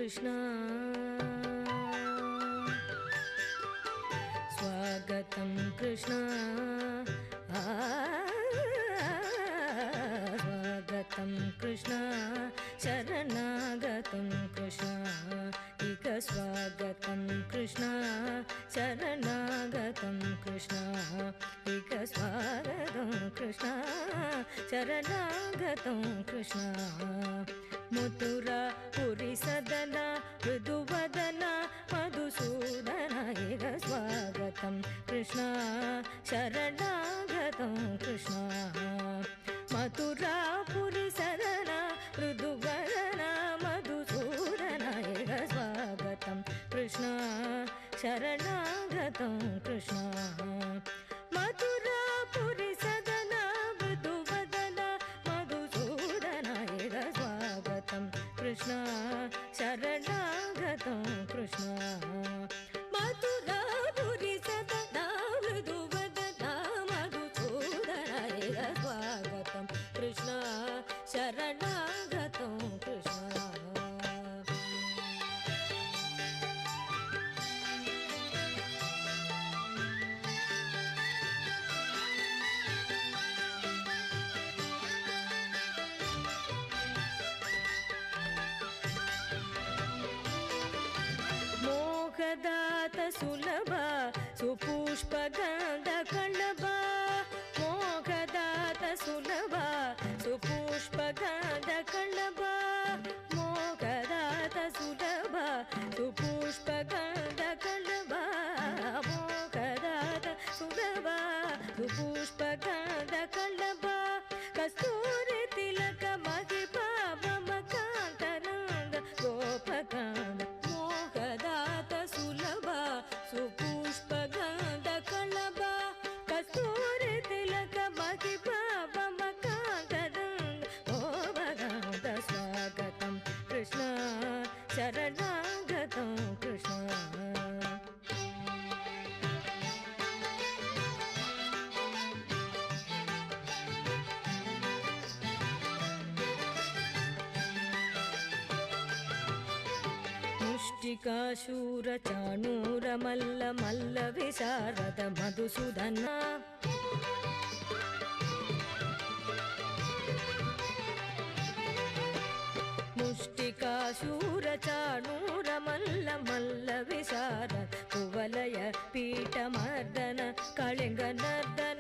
कृष्ण स्वागतं कृष्ण स्वागतं कृष्ण शरणागतं कृष्ण इक स्वागतं कृष्ण शरणागतं कृष्ण इक स्वागतं कृष्ण शरणागतं कृष्ण मथुरा पुरी सदन मृदुवदन मधुसूदन इक स्वागतं कृष्ण शरणागतं कृष्ण मथुरा पुरी सदन मृदुवदन मधुसूदन इक स्वागतं कृष्ण शरणागतं कृष्ण मथुरा पुरी सदन मृदुवदन मधुसूदन इक स्वागतं कृष्ण शरणागतं कृष्ण मथुरा पुरी सदन मृदुवदन मधुसूदन इक स्वागतं कृष्ण शरणागतं कृष्ण मोहदात सुलभ सुपुष्पगन्ध कण्डभ मोहदात सुलभ सुपुष्पगन्ध कण्डभ मोहदात सुलभ सुपुष्पगन्ध कण्डभ मोहदात सुलभ सुपुष्पगन्ध कण्डभ कस्तूरी तिलक महिपाप मकान्तनन्द गोपकान्द मोहदात सुलभ सुपुष्पगन्ध कण्डभ कस्तूरी तिलक महिपाप मकान्तनन्द गोपकान्द स्वागतं कृष्ण शरणागतं कृष्ण मुष्टिकाशूर चाणूर मल्ल मल्ल विशारद मधुसूदन मुष्टिकाशूर चाणूर मल्ल मल्ल विशारद कुवलय पीठमर्दन कलिंग नर्दन